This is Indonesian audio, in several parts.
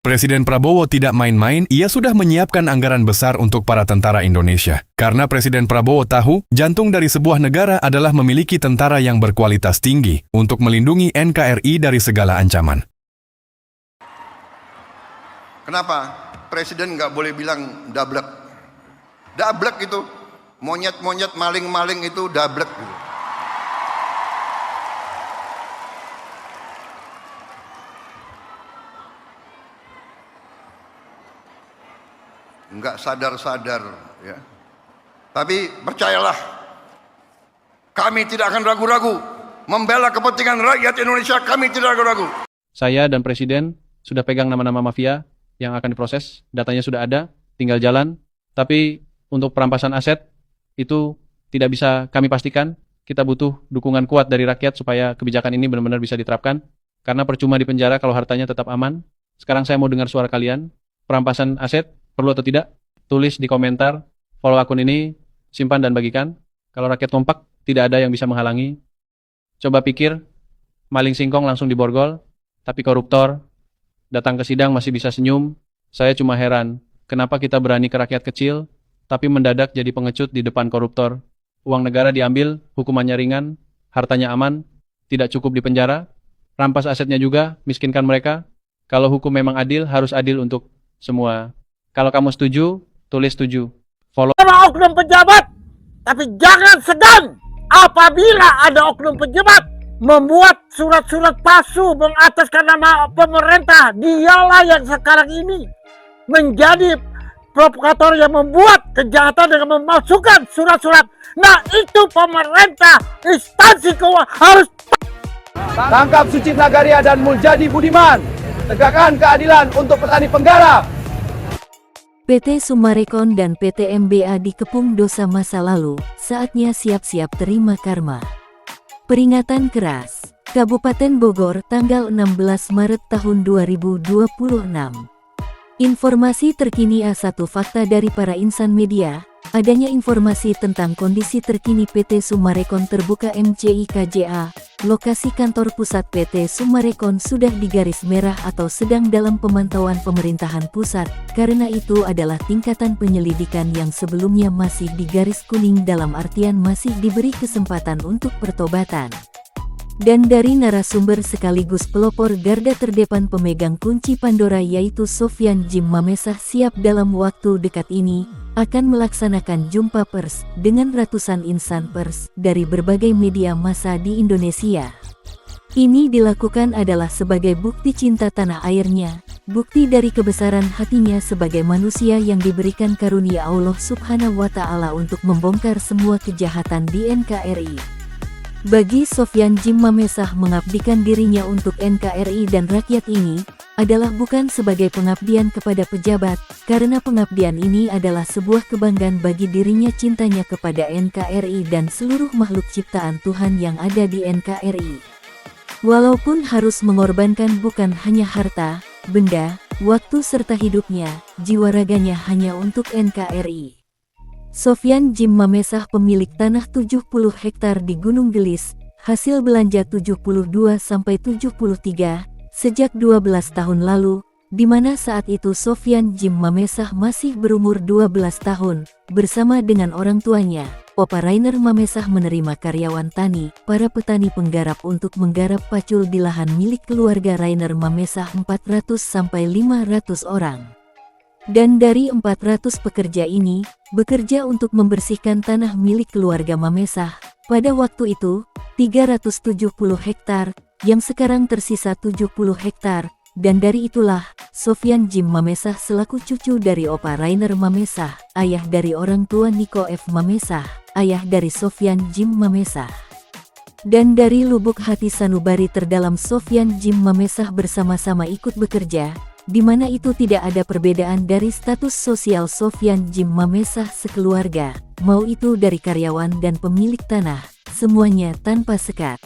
Presiden Prabowo tidak main-main, ia sudah menyiapkan anggaran besar untuk para tentara Indonesia. Karena Presiden Prabowo tahu, jantung dari sebuah negara adalah memiliki tentara yang berkualitas tinggi untuk melindungi NKRI dari segala ancaman. Kenapa? Presiden nggak boleh bilang dablek. Dablek itu, monyet-monyet, maling-maling itu dablek. Enggak sadar-sadar ya. Tapi percayalah, kami tidak akan ragu-ragu membela kepentingan rakyat Indonesia. Kami tidak ragu-ragu. Saya dan Presiden sudah pegang nama-nama mafia yang akan diproses, datanya sudah ada, tinggal jalan. Tapi untuk perampasan aset itu tidak bisa kami pastikan. Kita butuh dukungan kuat dari rakyat supaya kebijakan ini benar-benar bisa diterapkan. Karena percuma di penjara kalau hartanya tetap aman. Sekarang saya mau dengar suara kalian. Perampasan aset perlu atau tidak? Tulis di komentar, follow akun ini, simpan dan bagikan. Kalau rakyat kompak, tidak ada yang bisa menghalangi. Coba pikir, maling singkong langsung diborgol, tapi koruptor datang ke sidang masih bisa senyum. Saya cuma heran, kenapa kita berani ke rakyat kecil, tapi mendadak jadi pengecut di depan koruptor. Uang negara diambil, hukumannya ringan, hartanya aman, tidak cukup di penjara, rampas asetnya juga, miskinkan mereka. Kalau hukum memang adil, harus adil untuk semua. Kalau kamu setuju, tulis setuju. Follow Oknum pejabat, tapi jangan segan apabila ada oknum pejabat membuat surat-surat palsu mengataskan nama pemerintah. Dialah yang sekarang ini menjadi provokator yang membuat kejahatan dengan memasukkan surat-surat. Nah, itu pemerintah, instansi keuangan harus tangkap Sucipta Nagaria dan Muljadi Budiman. Tegakkan keadilan untuk petani penggarap. PT Summarecon dan PT MBA dikepung dosa masa lalu, saatnya siap-siap terima karma. Peringatan keras, Kabupaten Bogor tanggal 16 Maret tahun 2026. Informasi terkini A1 fakta dari para insan media, adanya informasi tentang kondisi terkini PT Summarecon terbuka MCI KJA, lokasi kantor pusat PT Summarecon sudah di garis merah atau sedang dalam pemantauan pemerintahan pusat, karena itu adalah tingkatan penyelidikan yang sebelumnya masih di garis kuning dalam artian masih diberi kesempatan untuk pertobatan. Dan dari narasumber sekaligus pelopor garda terdepan pemegang kunci Pandora yaitu Sofyan Djim Mamesah siap dalam waktu dekat ini, akan melaksanakan jumpa pers dengan ratusan insan pers dari berbagai media massa di Indonesia. Ini dilakukan adalah sebagai bukti cinta tanah airnya, bukti dari kebesaran hatinya sebagai manusia yang diberikan karunia Allah Subhanahu wa Ta'ala untuk membongkar semua kejahatan di NKRI. Bagi Sofyan Djim Mamesah mengabdikan dirinya untuk NKRI dan rakyat ini, adalah bukan sebagai pengabdian kepada pejabat, karena pengabdian ini adalah sebuah kebanggaan bagi dirinya cintanya kepada NKRI dan seluruh makhluk ciptaan Tuhan yang ada di NKRI. Walaupun harus mengorbankan bukan hanya harta, benda, waktu serta hidupnya, jiwa raganya hanya untuk NKRI. Sofyan Djim Mamesah pemilik tanah 70 hektar di Gunung Gelis, hasil belanja 72-73, sejak 12 tahun lalu, di mana saat itu Sofyan Djim Mamesah masih berumur 12 tahun, bersama dengan orang tuanya, Opa Rainer Mamesah menerima karyawan tani, para petani penggarap untuk menggarap pacul di lahan milik keluarga Rainer Mamesah 400-500 orang. Dan dari 400 pekerja ini, bekerja untuk membersihkan tanah milik keluarga Mamesah. Pada waktu itu, 370 hektar, yang sekarang tersisa 70 hektar. Dan dari itulah, Sofyan Djim Mamesah selaku cucu dari Opa Rainer Mamesah, ayah dari orang tua Niko F. Mamesah, ayah dari Sofyan Djim Mamesah. Dan dari lubuk hati sanubari terdalam Sofyan Djim Mamesah bersama-sama ikut bekerja, di mana itu tidak ada perbedaan dari status sosial Sofyan Djim Mamesah sekeluarga, mau itu dari karyawan dan pemilik tanah, semuanya tanpa sekat.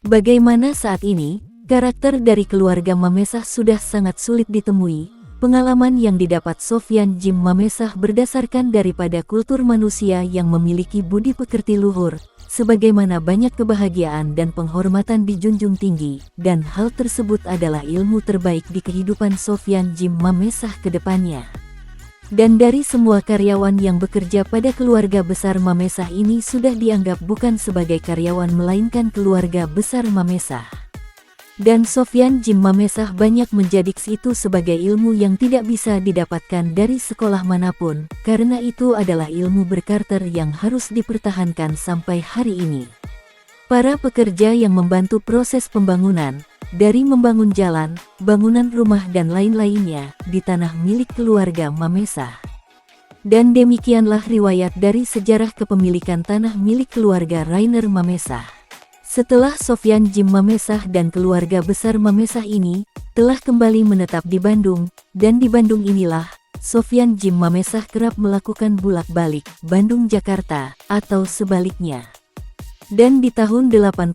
Bagaimana saat ini, karakter dari keluarga Mamesah sudah sangat sulit ditemui. Pengalaman yang didapat Sofyan Djim Mamesah berdasarkan daripada kultur manusia yang memiliki budi pekerti luhur, sebagaimana banyak kebahagiaan dan penghormatan dijunjung tinggi, dan hal tersebut adalah ilmu terbaik di kehidupan Sofyan Jim Mamesah ke depannya. Dan dari semua karyawan yang bekerja pada keluarga besar Mamesah ini sudah dianggap bukan sebagai karyawan melainkan keluarga besar Mamesah. Dan Sofyan Jim Mamesah banyak menjadikan itu sebagai ilmu yang tidak bisa didapatkan dari sekolah manapun, karena itu adalah ilmu berkarakter yang harus dipertahankan sampai hari ini. Para pekerja yang membantu proses pembangunan, dari membangun jalan, bangunan rumah dan lain-lainnya, di tanah milik keluarga Mamesah. Dan demikianlah riwayat dari sejarah kepemilikan tanah milik keluarga Rainer Mamesah. Setelah Sofyan Jim Mamesah dan keluarga besar Mamesah ini telah kembali menetap di Bandung, dan di Bandung inilah Sofyan Jim Mamesah kerap melakukan bolak-balik Bandung-Jakarta atau sebaliknya. Dan di tahun 86,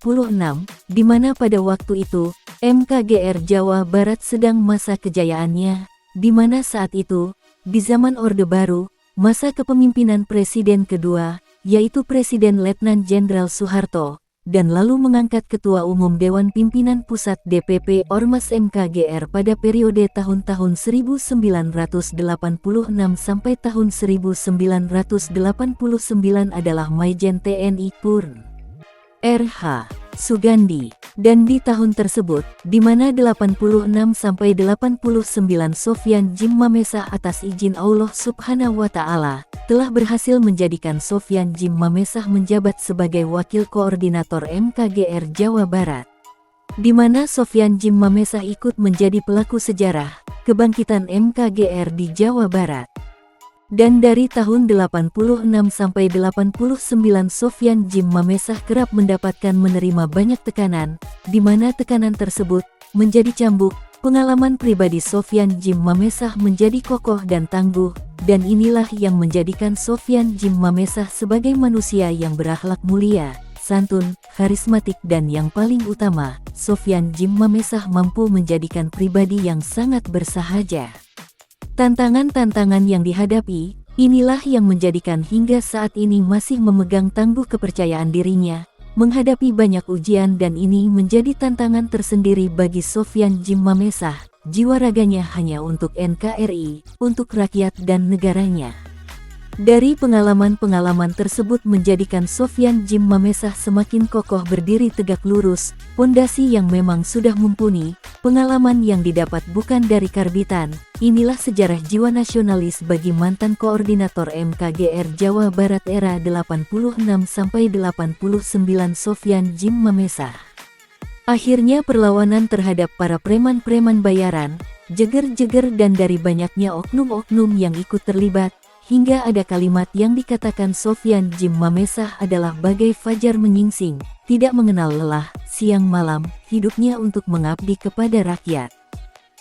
di mana pada waktu itu MKGR Jawa Barat sedang masa kejayaannya, di mana saat itu, di zaman Orde Baru, masa kepemimpinan Presiden kedua, yaitu Presiden Letnan Jenderal Soeharto, dan lalu mengangkat Ketua Umum Dewan Pimpinan Pusat DPP Ormas MKGR pada periode tahun-tahun 1986 sampai tahun 1989 adalah Maijen TNI Purn RH Sugandi. Dan di tahun tersebut, di mana 86 sampai 89 Sofyan Jim Mamesah atas izin Allah Subhanahu wa Ta'ala, telah berhasil menjadikan Sofyan Jim Mamesah menjabat sebagai Wakil Koordinator MKGR Jawa Barat. Di mana Sofyan Jim Mamesah ikut menjadi pelaku sejarah kebangkitan MKGR di Jawa Barat. Dan dari tahun 86 sampai 89 Sofyan Jim Mamesah kerap mendapatkan menerima banyak tekanan, di mana tekanan tersebut menjadi cambuk. Pengalaman pribadi Sofyan Jim Mamesah menjadi kokoh dan tangguh, dan inilah yang menjadikan Sofyan Jim Mamesah sebagai manusia yang berakhlak mulia, santun, karismatik dan yang paling utama, Sofyan Jim Mamesah mampu menjadikan pribadi yang sangat bersahaja. Tantangan-tantangan yang dihadapi, inilah yang menjadikan hingga saat ini masih memegang tangguh kepercayaan dirinya, menghadapi banyak ujian dan ini menjadi tantangan tersendiri bagi Sofyan Jim Mamesah, jiwa raganya hanya untuk NKRI, untuk rakyat dan negaranya. Dari pengalaman-pengalaman tersebut menjadikan Sofyan Jim Mamesah semakin kokoh berdiri tegak lurus, pondasi yang memang sudah mumpuni, pengalaman yang didapat bukan dari karbitan. Inilah sejarah jiwa nasionalis bagi mantan koordinator MKGR Jawa Barat era 86 sampai 89 Sofyan Jim Mamesah. Akhirnya perlawanan terhadap para preman-preman bayaran, jeger-jeger dan dari banyaknya oknum-oknum yang ikut terlibat, hingga ada kalimat yang dikatakan Sofyan Jim Mamesah adalah bagai fajar menyingsing, tidak mengenal lelah, siang malam, hidupnya untuk mengabdi kepada rakyat.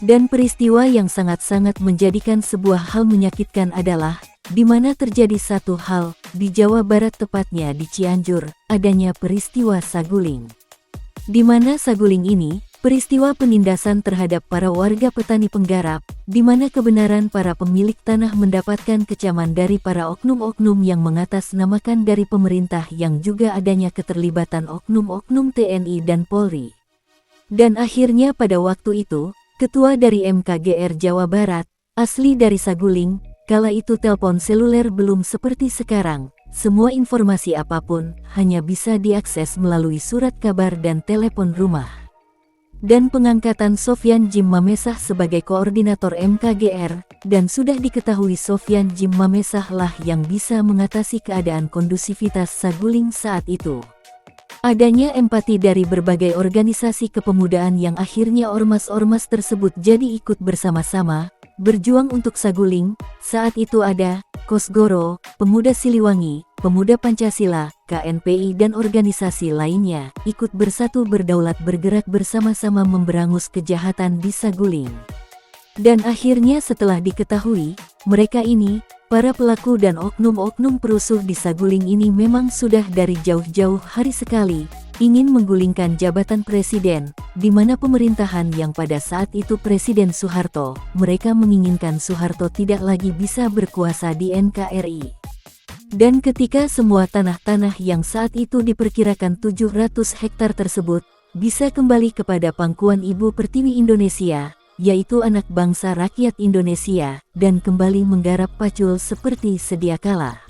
Dan peristiwa yang sangat-sangat menjadikan sebuah hal menyakitkan adalah, di mana terjadi satu hal, di Jawa Barat tepatnya di Cianjur, adanya peristiwa Saguling. Di mana Saguling ini, peristiwa penindasan terhadap para warga petani penggarap, di mana kebenaran para pemilik tanah mendapatkan kecaman dari para oknum-oknum yang mengatasnamakan dari pemerintah yang juga adanya keterlibatan oknum-oknum TNI dan Polri. Dan akhirnya pada waktu itu, ketua dari MKGR Jawa Barat, asli dari Saguling, kala itu telepon seluler belum seperti sekarang, semua informasi apapun hanya bisa diakses melalui surat kabar dan telepon rumah. Dan pengangkatan Sofyan Jim Mamesah sebagai koordinator MKGR, dan sudah diketahui Sofyan Jim Mamesah lah yang bisa mengatasi keadaan kondusivitas Saguling saat itu. Adanya empati dari berbagai organisasi kepemudaan yang akhirnya ormas-ormas tersebut jadi ikut bersama-sama, berjuang untuk Saguling. Saat itu ada Kosgoro, Pemuda Siliwangi, Pemuda Pancasila, KNPI dan organisasi lainnya, ikut bersatu berdaulat bergerak bersama-sama memberangus kejahatan di Saguling. Dan akhirnya setelah diketahui, mereka ini, para pelaku dan oknum-oknum perusuh di Saguling ini memang sudah dari jauh-jauh hari sekali, ingin menggulingkan jabatan presiden, di mana pemerintahan yang pada saat itu Presiden Soeharto, mereka menginginkan Soeharto tidak lagi bisa berkuasa di NKRI. Dan ketika semua tanah-tanah yang saat itu diperkirakan 700 hektar tersebut bisa kembali kepada pangkuan Ibu Pertiwi Indonesia, yaitu anak bangsa rakyat Indonesia, dan kembali menggarap pacul seperti sedia kala.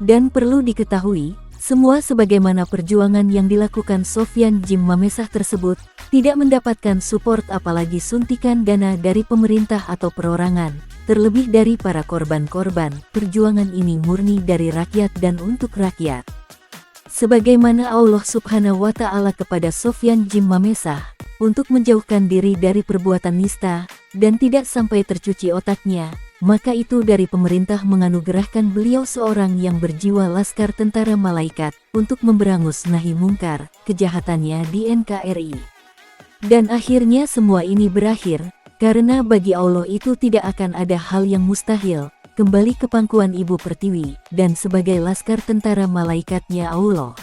Dan perlu diketahui, semua sebagaimana perjuangan yang dilakukan Sofyan Djim Mamesah tersebut, tidak mendapatkan support apalagi suntikan dana dari pemerintah atau perorangan, terlebih dari para korban-korban. Perjuangan ini murni dari rakyat dan untuk rakyat. Sebagaimana Allah Subhanahu wa Ta'ala kepada Sofyan Djim Mamesah, untuk menjauhkan diri dari perbuatan nista, dan tidak sampai tercuci otaknya, maka itu dari pemerintah menganugerahkan beliau seorang yang berjiwa laskar tentara malaikat, untuk memberangus nahi mungkar, kejahatannya di NKRI. Dan akhirnya semua ini berakhir, karena bagi Allah itu tidak akan ada hal yang mustahil, kembali ke pangkuan Ibu Pertiwi, dan sebagai laskar tentara malaikatnya Allah.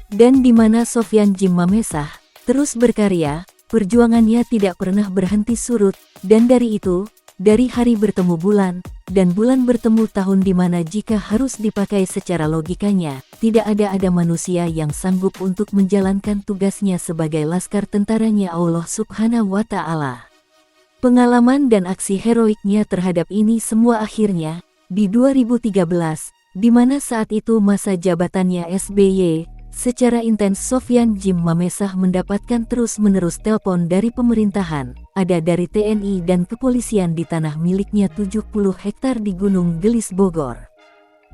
Dan di mana Sofyan Djim Mamesah terus berkarya, perjuangannya tidak pernah berhenti surut, dan dari itu, dari hari bertemu bulan, dan bulan bertemu tahun di mana jika harus dipakai secara logikanya, tidak ada manusia yang sanggup untuk menjalankan tugasnya sebagai laskar tentaranya Allah Subhanahu wa Ta'ala. Pengalaman dan aksi heroiknya terhadap ini semua akhirnya, di 2013, di mana saat itu masa jabatannya SBY, secara intens Sofyan Djim Mamesah mendapatkan terus-menerus telepon dari pemerintahan, ada dari TNI dan kepolisian di tanah miliknya 70 hektar di Gunung Gelis Bogor.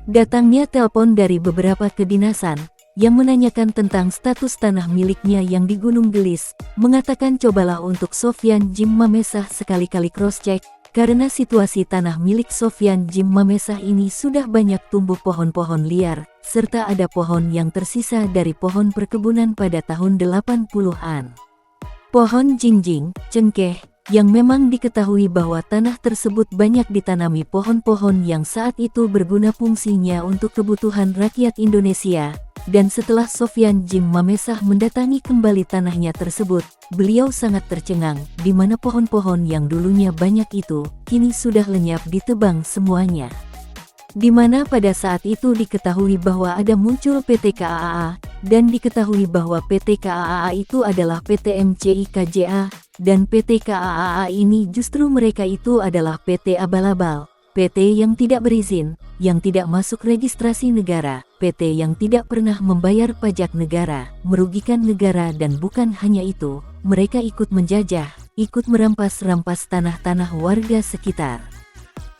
Datangnya telepon dari beberapa kedinasan, yang menanyakan tentang status tanah miliknya yang di Gunung Gelis, mengatakan cobalah untuk Sofyan Djim Mamesah sekali-kali cross-check, karena situasi tanah milik Sofyan Djim Mamesah ini sudah banyak tumbuh pohon-pohon liar, serta ada pohon yang tersisa dari pohon perkebunan pada tahun 80-an. Pohon jinjing, cengkeh, yang memang diketahui bahwa tanah tersebut banyak ditanami pohon-pohon yang saat itu berguna fungsinya untuk kebutuhan rakyat Indonesia. Dan setelah Sofyan Djim Mamesah mendatangi kembali tanahnya tersebut, beliau sangat tercengang, di mana pohon-pohon yang dulunya banyak itu, kini sudah lenyap ditebang semuanya. Di mana pada saat itu diketahui bahwa ada muncul PT KAA, dan diketahui bahwa PT KAA itu adalah PT MCI KJA, dan PT KAA ini justru mereka itu adalah PT abal-abal, PT yang tidak berizin, yang tidak masuk registrasi negara, PT yang tidak pernah membayar pajak negara, merugikan negara, dan bukan hanya itu, mereka ikut menjajah, ikut merampas-rampas tanah-tanah warga sekitar.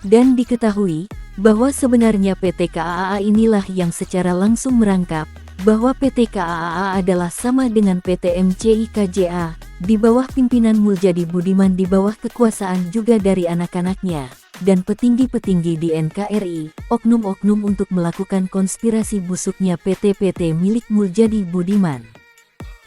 Dan diketahui bahwa sebenarnya PT KAA inilah yang secara langsung merangkap bahwa PT KAA adalah sama dengan PT MCI KJA, di bawah pimpinan Muljadi Budiman, di bawah kekuasaan juga dari anak-anaknya dan petinggi-petinggi di NKRI, oknum-oknum untuk melakukan konspirasi busuknya PT-PT milik Muljadi Budiman.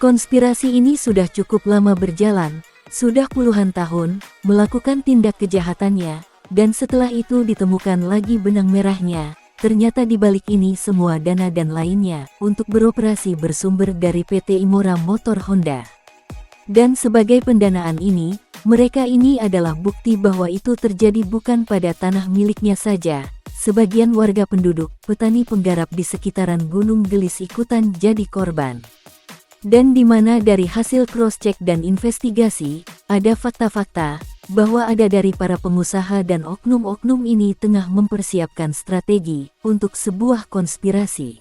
Konspirasi ini sudah cukup lama berjalan, sudah puluhan tahun, melakukan tindak kejahatannya, dan setelah itu ditemukan lagi benang merahnya. Ternyata di balik ini semua dana dan lainnya untuk beroperasi bersumber dari PT Imora Motor Honda. Dan sebagai pendanaan ini, mereka ini adalah bukti bahwa itu terjadi bukan pada tanah miliknya saja. Sebagian warga penduduk, petani penggarap di sekitaran Gunung Gelis ikutan jadi korban. Dan di mana dari hasil cross-check dan investigasi, ada fakta-fakta bahwa ada dari para pengusaha dan oknum-oknum ini tengah mempersiapkan strategi untuk sebuah konspirasi.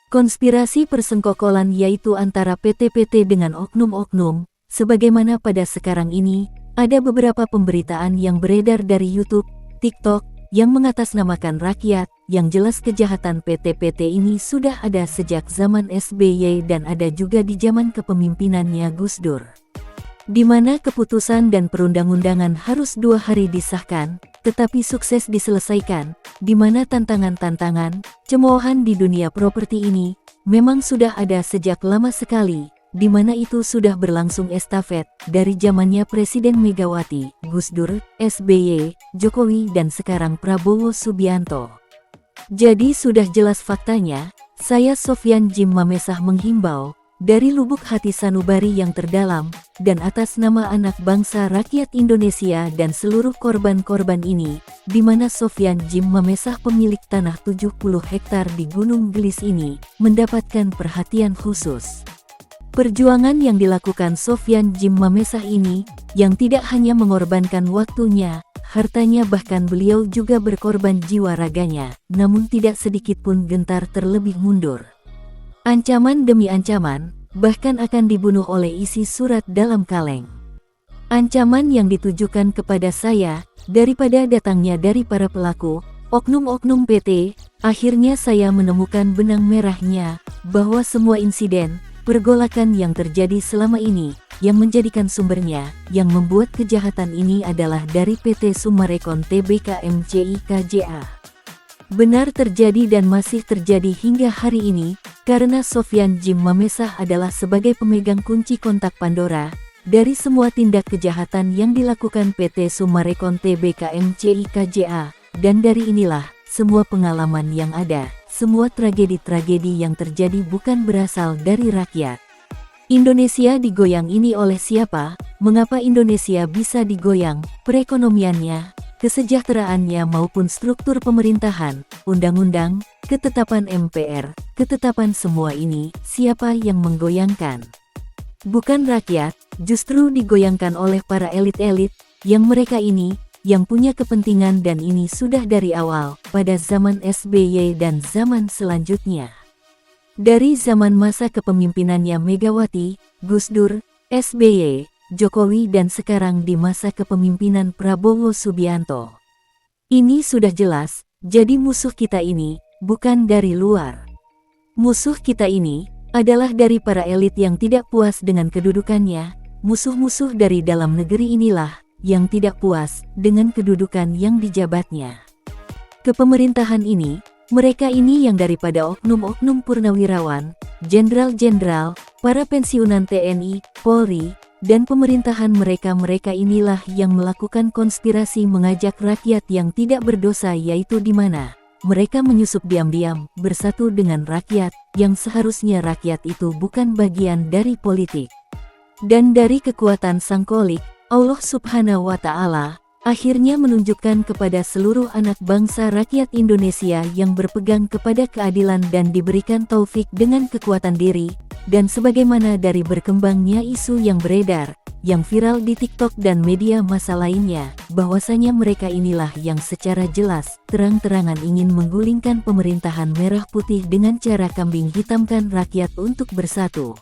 Konspirasi persengkokolan yaitu antara PT-PT dengan oknum-oknum, sebagaimana pada sekarang ini, ada beberapa pemberitaan yang beredar dari YouTube, TikTok, yang mengatasnamakan rakyat, yang jelas kejahatan PT-PT ini sudah ada sejak zaman SBY dan ada juga di zaman kepemimpinannya Gus Dur. Di mana keputusan dan perundang-undangan harus 2 hari disahkan, tetapi sukses diselesaikan, di mana tantangan-tantangan, cemoohan di dunia properti ini, memang sudah ada sejak lama sekali, di mana itu sudah berlangsung estafet, dari zamannya Presiden Megawati, Gus Dur, SBY, Jokowi dan sekarang Prabowo Subianto. Jadi sudah jelas faktanya, saya Sofyan Djim Mamesah menghimbau, dari lubuk hati sanubari yang terdalam, dan atas nama anak bangsa rakyat Indonesia dan seluruh korban-korban ini, di mana Sofyan Jim Mamesah pemilik tanah 70 hektar di Gunung Gelis ini, mendapatkan perhatian khusus. Perjuangan yang dilakukan Sofyan Jim Mamesah ini, yang tidak hanya mengorbankan waktunya, hartanya, bahkan beliau juga berkorban jiwa raganya, namun tidak sedikit pun gentar terlebih mundur. Ancaman demi ancaman, bahkan akan dibunuh oleh isi surat dalam kaleng. Ancaman yang ditujukan kepada saya, daripada datangnya dari para pelaku, oknum-oknum PT, akhirnya saya menemukan benang merahnya, bahwa semua insiden, pergolakan yang terjadi selama ini, yang menjadikan sumbernya, yang membuat kejahatan ini adalah dari PT Summarecon Tbk MCI KJA. Benar terjadi dan masih terjadi hingga hari ini, karena Sofyan Jim Mamesah adalah sebagai pemegang kunci kontak Pandora, dari semua tindak kejahatan yang dilakukan PT Summarecon Tbk MCI KJA, dan dari inilah, semua pengalaman yang ada, semua tragedi-tragedi yang terjadi bukan berasal dari rakyat. Indonesia digoyang ini oleh siapa? Mengapa Indonesia bisa digoyang? Perekonomiannya, kesejahteraannya maupun struktur pemerintahan, undang-undang, ketetapan MPR, ketetapan semua ini, siapa yang menggoyangkan? Bukan rakyat, justru digoyangkan oleh para elit-elit, yang mereka ini, yang punya kepentingan, dan ini sudah dari awal, pada zaman SBY dan zaman selanjutnya. Dari zaman masa kepemimpinannya Megawati, Gus Dur, SBY, Jokowi, dan sekarang di masa kepemimpinan Prabowo Subianto. Ini sudah jelas, jadi musuh kita ini, bukan dari luar. Musuh kita ini, adalah dari para elit yang tidak puas dengan kedudukannya, musuh-musuh dari dalam negeri inilah, yang tidak puas dengan kedudukan yang dijabatnya. Kepemerintahan ini, mereka ini yang daripada oknum-oknum purnawirawan, jenderal-jenderal, para pensiunan TNI, Polri, dan pemerintahan mereka inilah yang melakukan konspirasi mengajak rakyat yang tidak berdosa, yaitu di mana mereka menyusup diam-diam, bersatu dengan rakyat, yang seharusnya rakyat itu bukan bagian dari politik. Dan dari kekuatan sangkolik, Allah Subhanahu wa Ta'ala, akhirnya menunjukkan kepada seluruh anak bangsa rakyat Indonesia yang berpegang kepada keadilan dan diberikan taufik dengan kekuatan diri, dan sebagaimana dari berkembangnya isu yang beredar, yang viral di TikTok dan media massa lainnya, bahwasanya mereka inilah yang secara jelas, terang-terangan ingin menggulingkan pemerintahan merah putih dengan cara kambing hitamkan rakyat untuk bersatu.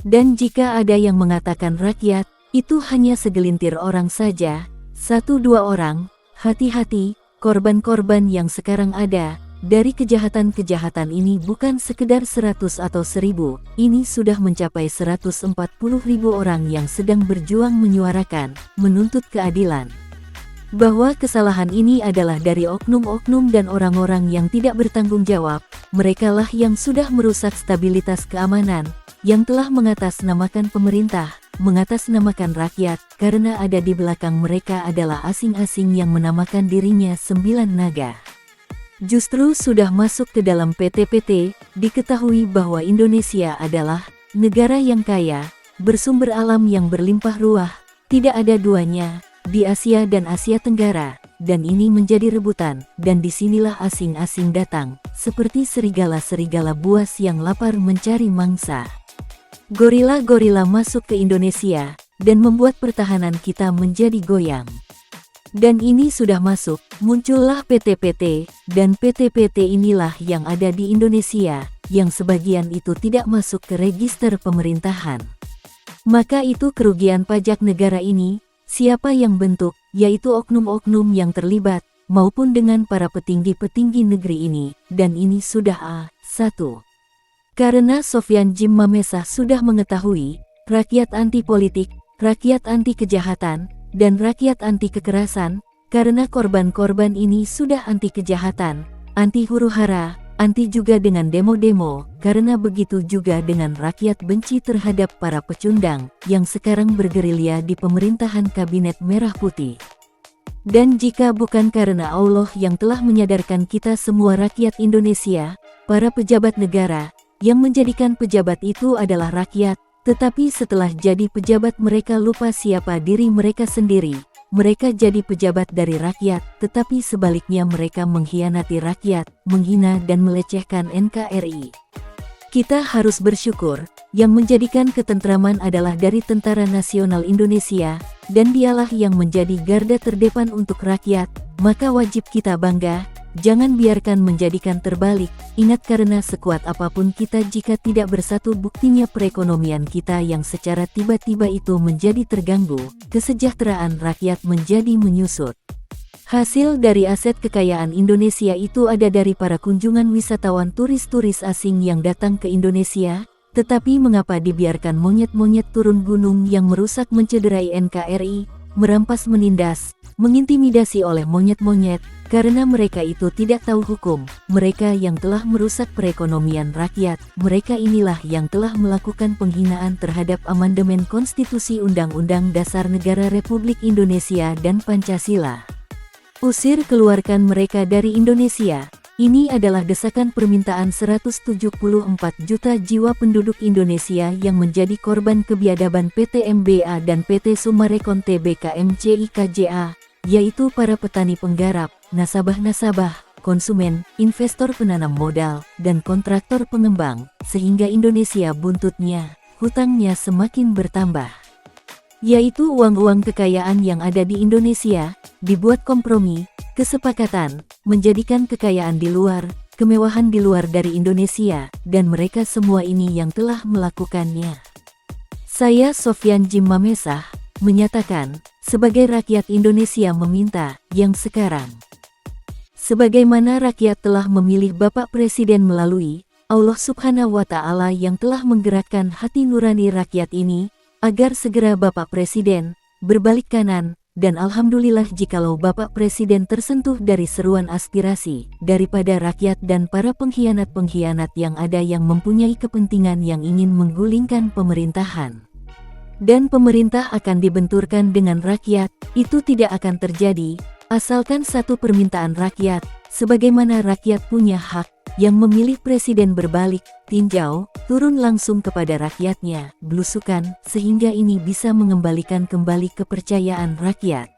Dan jika ada yang mengatakan rakyat, itu hanya segelintir orang saja, 1-2 orang, hati-hati, korban-korban yang sekarang ada, dari kejahatan-kejahatan ini bukan sekedar 100 atau 1000, ini sudah mencapai 140.000 orang yang sedang berjuang menyuarakan, menuntut keadilan. Bahwa kesalahan ini adalah dari oknum-oknum dan orang-orang yang tidak bertanggung jawab, merekalah yang sudah merusak stabilitas keamanan, yang telah mengatasnamakan pemerintah, mengatasnamakan rakyat, karena ada di belakang mereka adalah asing-asing yang menamakan dirinya 9 naga. Justru sudah masuk ke dalam PT-PT, diketahui bahwa Indonesia adalah negara yang kaya, bersumber alam yang berlimpah ruah, tidak ada duanya, di Asia dan Asia Tenggara, dan ini menjadi rebutan, dan disinilah asing-asing datang, seperti serigala-serigala buas yang lapar mencari mangsa. Gorila-gorila masuk ke Indonesia, dan membuat pertahanan kita menjadi goyang. Dan ini sudah masuk, muncullah PT-PT, dan PT-PT inilah yang ada di Indonesia, yang sebagian itu tidak masuk ke register pemerintahan. Maka itu kerugian pajak negara ini, siapa yang bentuk, yaitu oknum-oknum yang terlibat, maupun dengan para petinggi-petinggi negeri ini, dan ini sudah A1. Karena Sofyan Jim Mamesah sudah mengetahui, rakyat anti politik, rakyat anti kejahatan, dan rakyat anti kekerasan, karena korban-korban ini sudah anti kejahatan, anti huru-hara, anti juga dengan demo-demo, karena begitu juga dengan rakyat benci terhadap para pecundang, yang sekarang bergerilya di pemerintahan Kabinet Merah Putih. Dan jika bukan karena Allah yang telah menyadarkan kita semua rakyat Indonesia, para pejabat negara, yang menjadikan pejabat itu adalah rakyat, tetapi setelah jadi pejabat mereka lupa siapa diri mereka sendiri, mereka jadi pejabat dari rakyat, tetapi sebaliknya mereka mengkhianati rakyat, menghina dan melecehkan NKRI. Kita harus bersyukur, yang menjadikan ketentraman adalah dari Tentara Nasional Indonesia, dan dialah yang menjadi garda terdepan untuk rakyat, maka wajib kita bangga, jangan biarkan menjadikan terbalik, ingat karena sekuat apapun kita jika tidak bersatu buktinya perekonomian kita yang secara tiba-tiba itu menjadi terganggu, kesejahteraan rakyat menjadi menyusut. Hasil dari aset kekayaan Indonesia itu ada dari para kunjungan wisatawan turis-turis asing yang datang ke Indonesia, tetapi mengapa dibiarkan monyet-monyet turun gunung yang merusak mencederai NKRI, merampas menindas, mengintimidasi oleh monyet-monyet, karena mereka itu tidak tahu hukum, mereka yang telah merusak perekonomian rakyat, mereka inilah yang telah melakukan penghinaan terhadap amandemen Konstitusi Undang-Undang Dasar Negara Republik Indonesia dan Pancasila. Usir keluarkan mereka dari Indonesia. Ini adalah desakan permintaan 174 juta jiwa penduduk Indonesia yang menjadi korban kebiadaban PT MBA dan PT Summarecon Tbk MCI KJA, yaitu para petani penggarap, nasabah-nasabah, konsumen, investor penanam modal, dan kontraktor pengembang, sehingga Indonesia buntutnya, hutangnya semakin bertambah. Yaitu uang-uang kekayaan yang ada di Indonesia, dibuat kompromi, kesepakatan, menjadikan kekayaan di luar, kemewahan di luar dari Indonesia, dan mereka semua ini yang telah melakukannya. Saya Sofyan Jim Mamesah, menyatakan, sebagai rakyat Indonesia meminta, yang sekarang. Sebagaimana rakyat telah memilih Bapak Presiden melalui Allah Subhanahu wa Ta'ala yang telah menggerakkan hati nurani rakyat ini, agar segera Bapak Presiden berbalik kanan, dan alhamdulillah jikalau Bapak Presiden tersentuh dari seruan aspirasi daripada rakyat dan para pengkhianat-pengkhianat yang ada yang mempunyai kepentingan yang ingin menggulingkan pemerintahan. Dan pemerintah akan dibenturkan dengan rakyat, itu tidak akan terjadi, asalkan satu permintaan rakyat, sebagaimana rakyat punya hak, yang memilih presiden berbalik, tinjau, turun langsung kepada rakyatnya, belusukan, sehingga ini bisa mengembalikan kembali kepercayaan rakyat.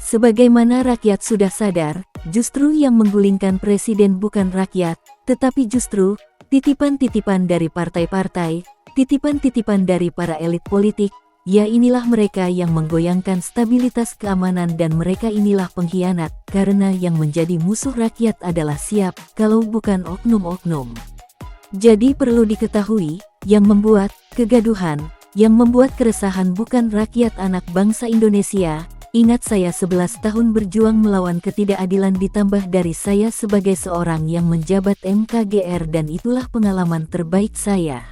Sebagaimana rakyat sudah sadar, justru yang menggulingkan presiden bukan rakyat, tetapi justru titipan-titipan dari partai-partai, titipan-titipan dari para elit politik, ya inilah mereka yang menggoyangkan stabilitas keamanan dan mereka inilah pengkhianat, karena yang menjadi musuh rakyat adalah siap, kalau bukan oknum-oknum. Jadi perlu diketahui, yang membuat kegaduhan, yang membuat keresahan bukan rakyat anak bangsa Indonesia. Ingat saya 11 tahun berjuang melawan ketidakadilan ditambah dari saya sebagai seorang yang menjabat MKGR dan itulah pengalaman terbaik saya.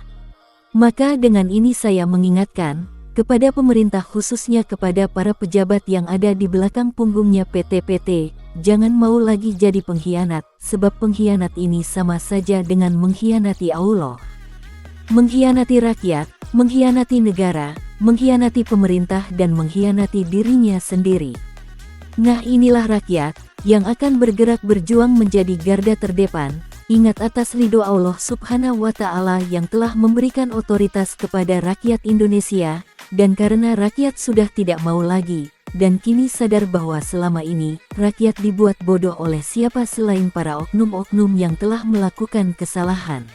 Maka dengan ini saya mengingatkan, kepada pemerintah khususnya kepada para pejabat yang ada di belakang punggungnya PT-PT, jangan mau lagi jadi pengkhianat, sebab pengkhianat ini sama saja dengan mengkhianati Allah. Mengkhianati rakyat, mengkhianati negara, mengkhianati pemerintah dan mengkhianati dirinya sendiri. Nah inilah rakyat, yang akan bergerak berjuang menjadi garda terdepan, ingat atas ridho Allah Subhanahu wa Ta'ala yang telah memberikan otoritas kepada rakyat Indonesia, dan karena rakyat sudah tidak mau lagi, dan kini sadar bahwa selama ini, rakyat dibuat bodoh oleh siapa selain para oknum-oknum yang telah melakukan kesalahan.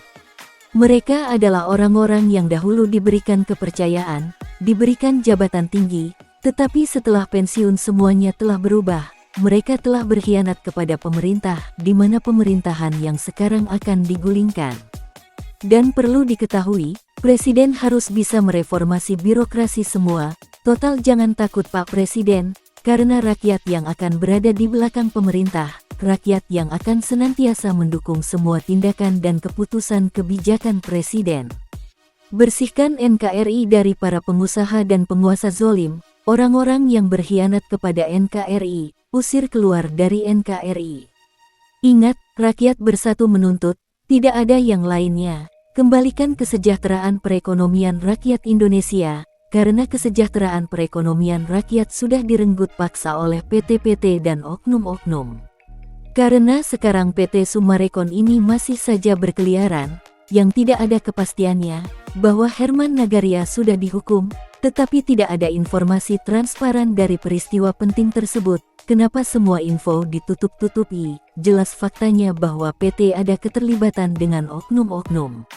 Mereka adalah orang-orang yang dahulu diberikan kepercayaan, diberikan jabatan tinggi, tetapi setelah pensiun semuanya telah berubah, mereka telah berkhianat kepada pemerintah, di mana pemerintahan yang sekarang akan digulingkan. Dan perlu diketahui, Presiden harus bisa mereformasi birokrasi semua, total jangan takut Pak Presiden, karena rakyat yang akan berada di belakang pemerintah, rakyat yang akan senantiasa mendukung semua tindakan dan keputusan kebijakan Presiden. Bersihkan NKRI dari para pengusaha dan penguasa zolim, orang-orang yang berkhianat kepada NKRI, usir keluar dari NKRI. Ingat, rakyat bersatu menuntut, tidak ada yang lainnya. Kembalikan kesejahteraan perekonomian rakyat Indonesia, karena kesejahteraan perekonomian rakyat sudah direnggut paksa oleh PT-PT dan oknum-oknum. Karena sekarang PT Summarecon ini masih saja berkeliaran, yang tidak ada kepastiannya, bahwa Herman Nagaria sudah dihukum, Tetapi tidak ada informasi transparan dari peristiwa penting tersebut. Kenapa semua info ditutup-tutupi? Jelas faktanya bahwa PT ada keterlibatan dengan oknum-oknum.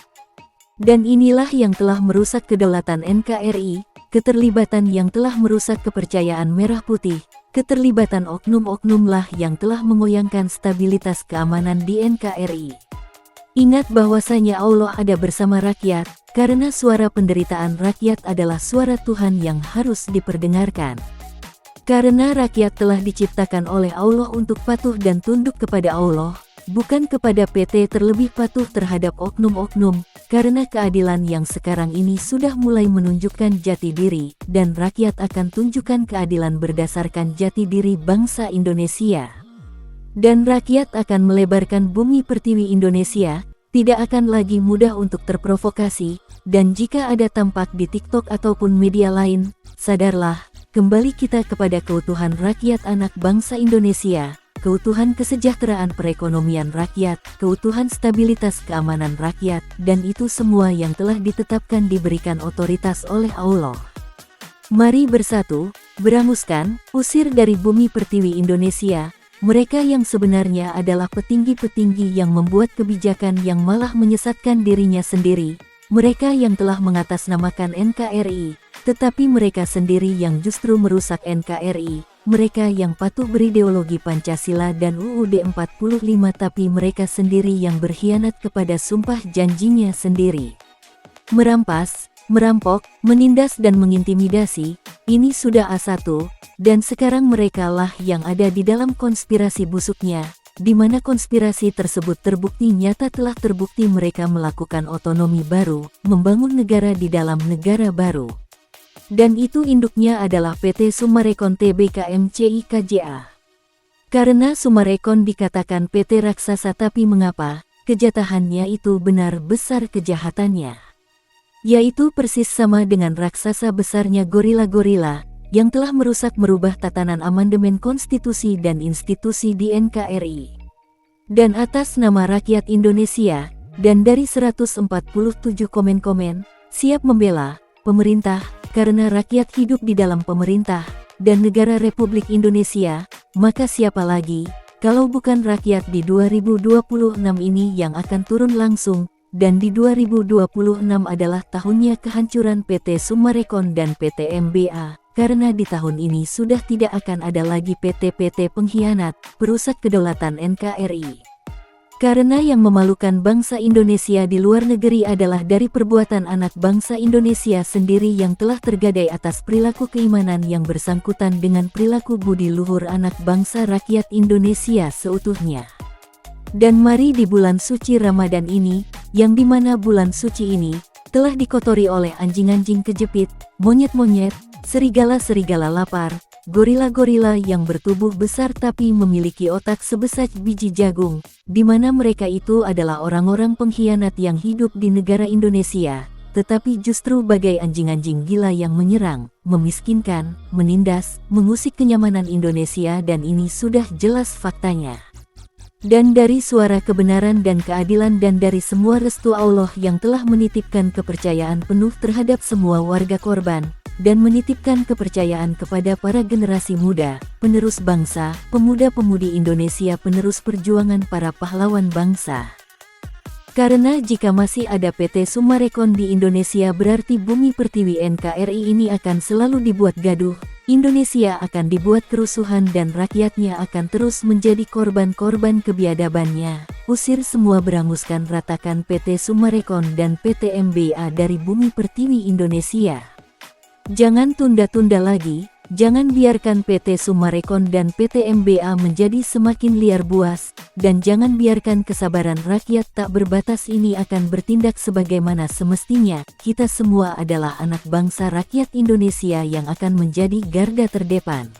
Dan inilah yang telah merusak kedaulatan NKRI, keterlibatan yang telah merusak kepercayaan merah putih, keterlibatan oknum-oknumlah yang telah mengoyangkan stabilitas keamanan di NKRI. Ingat bahwasanya Allah ada bersama rakyat, karena suara penderitaan rakyat adalah suara Tuhan yang harus diperdengarkan. Karena rakyat telah diciptakan oleh Allah untuk patuh dan tunduk kepada Allah, bukan kepada PT terlebih patuh terhadap oknum-oknum, karena keadilan yang sekarang ini sudah mulai menunjukkan jati diri, dan rakyat akan tunjukkan keadilan berdasarkan jati diri bangsa Indonesia. Dan rakyat akan melebarkan bumi pertiwi Indonesia, tidak akan lagi mudah untuk terprovokasi, dan jika ada tampak di TikTok ataupun media lain, sadarlah, kembali kita kepada keutuhan rakyat anak bangsa Indonesia, keutuhan kesejahteraan perekonomian rakyat, keutuhan stabilitas keamanan rakyat, dan itu semua yang telah ditetapkan diberikan otoritas oleh Allah. Mari bersatu, berangus,kan, usir dari bumi pertiwi Indonesia, mereka yang sebenarnya adalah petinggi-petinggi yang membuat kebijakan yang malah menyesatkan dirinya sendiri, mereka yang telah mengatasnamakan NKRI, tetapi mereka sendiri yang justru merusak NKRI, mereka yang patuh berideologi Pancasila dan UUD 45 tapi mereka sendiri yang berkhianat kepada sumpah janjinya sendiri. Merampas, merampok, menindas dan mengintimidasi, ini sudah A1, dan sekarang merekalah yang ada di dalam konspirasi busuknya, di mana konspirasi tersebut terbukti nyata telah terbukti mereka melakukan otonomi baru, membangun negara di dalam negara baru. Dan itu induknya adalah PT Summarecon Tbk MCI KJA. Karena Summarecon dikatakan PT raksasa tapi mengapa, kejahataannya itu benar besar kejahatannya. Yaitu persis sama dengan raksasa besarnya gorila-gorila, yang telah merusak merubah tatanan amandemen konstitusi dan institusi di NKRI. Dan atas nama rakyat Indonesia, dan dari 147 komen-komen, siap membela pemerintah, karena rakyat hidup di dalam pemerintah, dan negara Republik Indonesia, maka siapa lagi, kalau bukan rakyat di 2026 ini yang akan turun langsung, dan di 2026 adalah tahunnya kehancuran PT Summarecon dan PT MBA. Karena di tahun ini sudah tidak akan ada lagi PT-PT pengkhianat, perusak kedaulatan NKRI. Karena yang memalukan bangsa Indonesia di luar negeri adalah dari perbuatan anak bangsa Indonesia sendiri yang telah tergadai atas perilaku keimanan yang bersangkutan dengan perilaku budi luhur anak bangsa rakyat Indonesia seutuhnya. Dan mari di bulan suci Ramadan ini, yang dimana bulan suci ini, telah dikotori oleh anjing-anjing kejepit, monyet-monyet, serigala-serigala lapar, gorila-gorila yang bertubuh besar tapi memiliki otak sebesar biji jagung, di mana mereka itu adalah orang-orang pengkhianat yang hidup di negara Indonesia, tetapi justru bagai anjing-anjing gila yang menyerang, memiskinkan, menindas, mengusik kenyamanan Indonesia dan ini sudah jelas faktanya. Dan dari suara kebenaran dan keadilan dan dari semua restu Allah yang telah menitipkan kepercayaan penuh terhadap semua warga korban, dan menitipkan kepercayaan kepada para generasi muda, penerus bangsa, pemuda-pemudi Indonesia penerus perjuangan para pahlawan bangsa. Karena jika masih ada PT Summarecon di Indonesia berarti bumi pertiwi NKRI ini akan selalu dibuat gaduh, Indonesia akan dibuat kerusuhan dan rakyatnya akan terus menjadi korban-korban kebiadabannya. Usir semua beranguskan ratakan PT Summarecon dan PT MBA dari bumi pertiwi Indonesia. Jangan tunda-tunda lagi, jangan biarkan PT Summarecon dan PT MBA menjadi semakin liar buas, dan jangan biarkan kesabaran rakyat tak berbatas ini akan bertindak sebagaimana semestinya. Kita semua adalah anak bangsa rakyat Indonesia yang akan menjadi garda terdepan.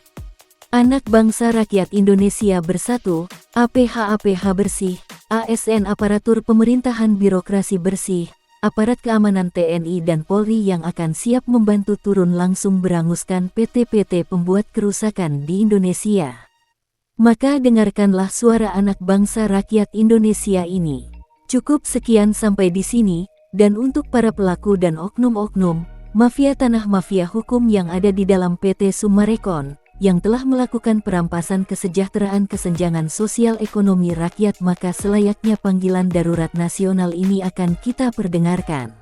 Anak bangsa rakyat Indonesia bersatu, APH bersih, ASN aparatur pemerintahan birokrasi bersih, aparat keamanan TNI dan Polri yang akan siap membantu turun langsung beranguskan PT-PT pembuat kerusakan di Indonesia. Maka dengarkanlah suara anak bangsa rakyat Indonesia ini. Cukup sekian sampai di sini, dan untuk para pelaku dan oknum-oknum, mafia tanah mafia hukum yang ada di dalam PT Summarecon, yang telah melakukan perampasan kesejahteraan kesenjangan sosial ekonomi rakyat, maka selayaknya panggilan darurat nasional ini akan kita perdengarkan.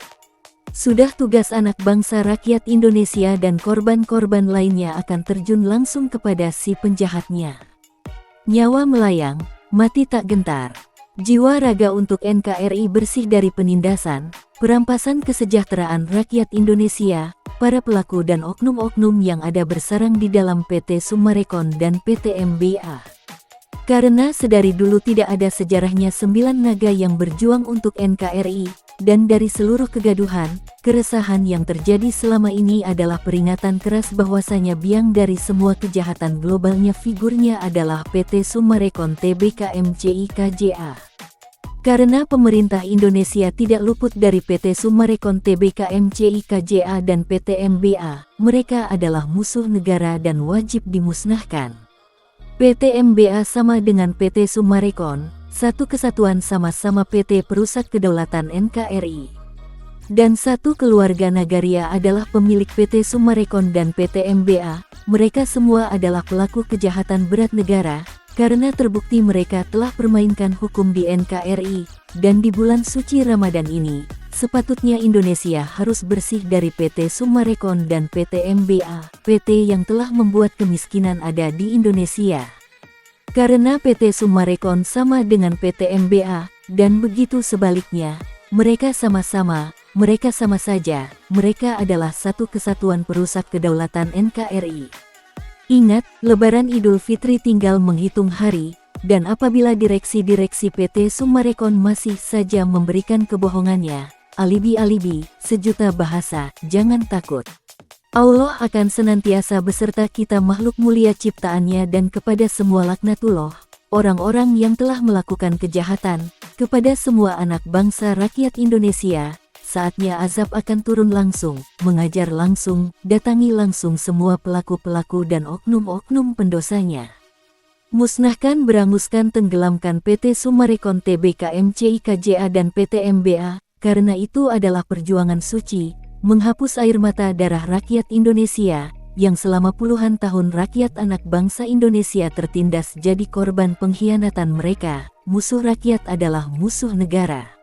Sudah tugas anak bangsa rakyat Indonesia dan korban-korban lainnya akan terjun langsung kepada si penjahatnya. Nyawa melayang, mati tak gentar. Jiwa raga untuk NKRI bersih dari penindasan, perampasan kesejahteraan rakyat Indonesia, para pelaku dan oknum-oknum yang ada bersarang di dalam PT Summarecon dan PT MBA. Karena sedari dulu tidak ada sejarahnya 9 naga yang berjuang untuk NKRI, dan dari seluruh kegaduhan, keresahan yang terjadi selama ini adalah peringatan keras bahwasanya biang dari semua kejahatan globalnya figurnya adalah PT Summarecon Tbk MCI KJA. Karena pemerintah Indonesia tidak luput dari PT Summarecon Tbk MCI KJA dan PT MBA, mereka adalah musuh negara dan wajib dimusnahkan. PT MBA sama dengan PT Summarecon, satu kesatuan sama-sama PT perusak kedaulatan NKRI. Dan satu keluarga Nagaria adalah pemilik PT Summarecon dan PT MBA, mereka semua adalah pelaku kejahatan berat negara, karena terbukti mereka telah permainkan hukum di NKRI, dan di bulan suci Ramadan ini, sepatutnya Indonesia harus bersih dari PT Summarecon dan PT MBA, PT yang telah membuat kemiskinan ada di Indonesia. Karena PT Summarecon sama dengan PT MBA, dan begitu sebaliknya, mereka sama-sama, mereka sama saja, mereka adalah satu kesatuan perusak kedaulatan NKRI. Ingat, Lebaran Idul Fitri tinggal menghitung hari, dan apabila direksi-direksi PT Summarecon masih saja memberikan kebohongannya, alibi-alibi, sejuta bahasa, jangan takut. Allah akan senantiasa beserta kita makhluk mulia ciptaannya dan kepada semua laknatullah, orang-orang yang telah melakukan kejahatan, kepada semua anak bangsa rakyat Indonesia, saatnya azab akan turun langsung, mengajar langsung, datangi langsung semua pelaku-pelaku dan oknum-oknum pendosanya. Musnahkan, beranguskan, tenggelamkan PT Summarecon Tbk MCI KJA dan PT MBA, karena itu adalah perjuangan suci, menghapus air mata darah rakyat Indonesia, yang selama puluhan tahun rakyat anak bangsa Indonesia tertindas jadi korban pengkhianatan mereka. Musuh rakyat adalah musuh negara.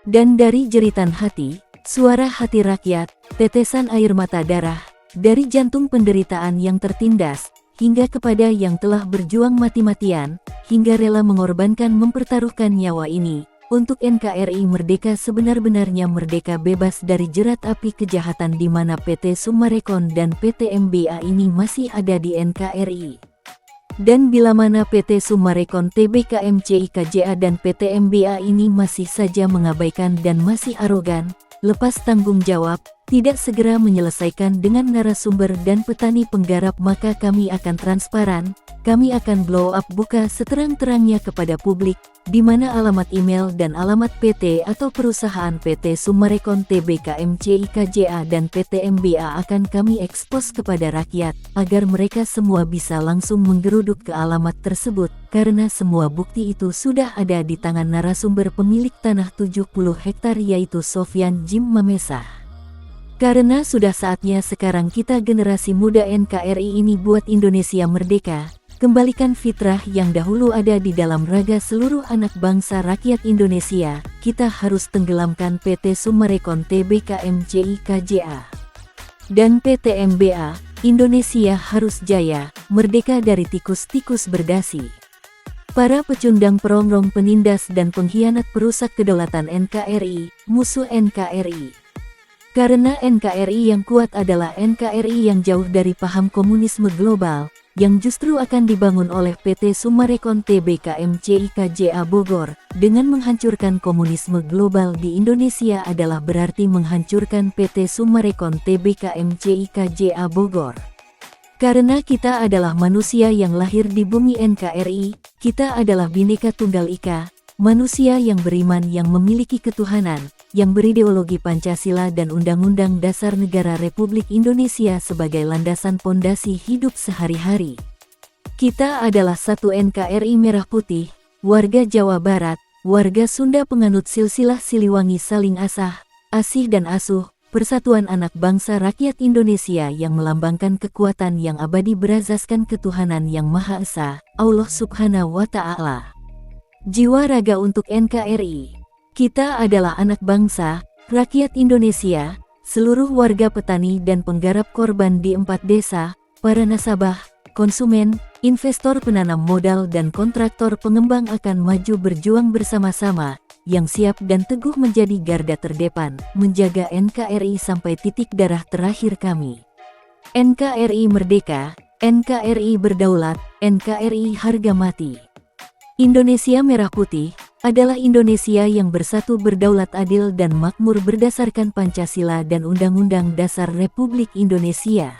Dan dari jeritan hati, suara hati rakyat, tetesan air mata darah, dari jantung penderitaan yang tertindas, hingga kepada yang telah berjuang mati-matian, hingga rela mengorbankan mempertaruhkan nyawa ini, untuk NKRI merdeka sebenar-benarnya, merdeka bebas dari jerat api kejahatan di mana PT Summarecon dan PT MBA ini masih ada di NKRI. Dan bila mana PT Summarecon Tbk MCI KJA dan PT MBA ini masih saja mengabaikan dan masih arogan, lepas tanggung jawab, tidak segera menyelesaikan dengan narasumber dan petani penggarap, maka kami akan transparan, kami akan blow up, buka seterang-terangnya kepada publik, di mana alamat email dan alamat PT atau perusahaan PT Summarecon Tbk MCI KJA dan PT MBA akan kami ekspos kepada rakyat, agar mereka semua bisa langsung menggeruduk ke alamat tersebut, karena semua bukti itu sudah ada di tangan narasumber pemilik tanah 70 hektar yaitu Sofyan Jim Mamesa. Karena sudah saatnya sekarang kita generasi muda NKRI ini buat Indonesia merdeka, kembalikan fitrah yang dahulu ada di dalam raga seluruh anak bangsa rakyat Indonesia, kita harus tenggelamkan PT Summarecon Tbk MCI KJA dan PT MBA, Indonesia harus jaya, merdeka dari tikus-tikus berdasi. Para pecundang, perongrong, penindas dan pengkhianat perusak kedaulatan NKRI, musuh NKRI. Karena NKRI yang kuat adalah NKRI yang jauh dari paham komunisme global, yang justru akan dibangun oleh PT Summarecon Tbk MCI KJA Bogor. Dengan menghancurkan komunisme global di Indonesia adalah berarti menghancurkan PT Summarecon Tbk MCI KJA Bogor. Karena kita adalah manusia yang lahir di bumi NKRI, kita adalah Bhinneka Tunggal Ika, manusia yang beriman, yang memiliki ketuhanan, yang berideologi Pancasila dan Undang-Undang Dasar Negara Republik Indonesia sebagai landasan pondasi hidup sehari-hari. Kita adalah satu NKRI Merah Putih, warga Jawa Barat, warga Sunda penganut silsilah Siliwangi saling asah, asih dan asuh, persatuan anak bangsa rakyat Indonesia yang melambangkan kekuatan yang abadi berazaskan ketuhanan yang Maha Esa, Allah Subhanahu wa Ta'ala. Jiwa raga untuk NKRI. Kita adalah anak bangsa, rakyat Indonesia, seluruh warga petani dan penggarap korban di 4 desa, para nasabah, konsumen, investor penanam modal dan kontraktor pengembang akan maju berjuang bersama-sama, yang siap dan teguh menjadi garda terdepan, menjaga NKRI sampai titik darah terakhir kami. NKRI merdeka, NKRI berdaulat, NKRI harga mati. Indonesia Merah Putih adalah Indonesia yang bersatu berdaulat adil dan makmur berdasarkan Pancasila dan Undang-Undang Dasar Republik Indonesia.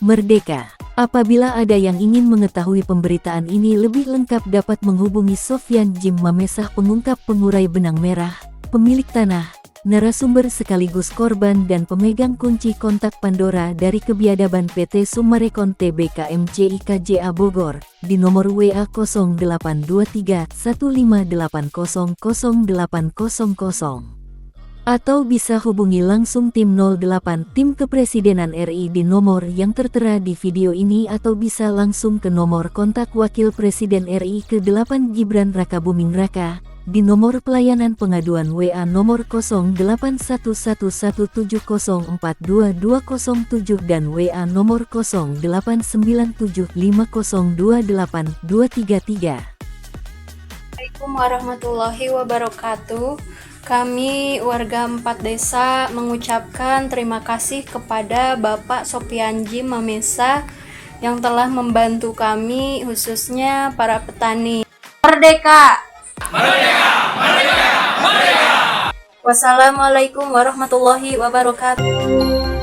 Merdeka. Apabila ada yang ingin mengetahui pemberitaan ini lebih lengkap dapat menghubungi Sofyan Jim Mamesah, pengungkap pengurai benang merah, pemilik tanah, narasumber sekaligus korban dan pemegang kunci kontak Pandora dari kebiadaban PT Summarecon Tbk MCI KJA Bogor di nomor WA 0823 1580 0800 atau bisa hubungi langsung tim 08 tim Kepresidenan RI di nomor yang tertera di video ini atau bisa langsung ke nomor kontak Wakil Presiden RI ke-8 Gibran Rakabuming Raka di nomor pelayanan pengaduan WA nomor 081170422207 dan WA nomor 089750282233. Assalamualaikum warahmatullahi wabarakatuh. Kami warga 4 desa mengucapkan terima kasih kepada Bapak Sofyan Jim Mamesah yang telah membantu kami, khususnya para petani. Merdeka! Merdeka! Merdeka! Merdeka! Wassalamualaikum warahmatullahi wabarakatuh.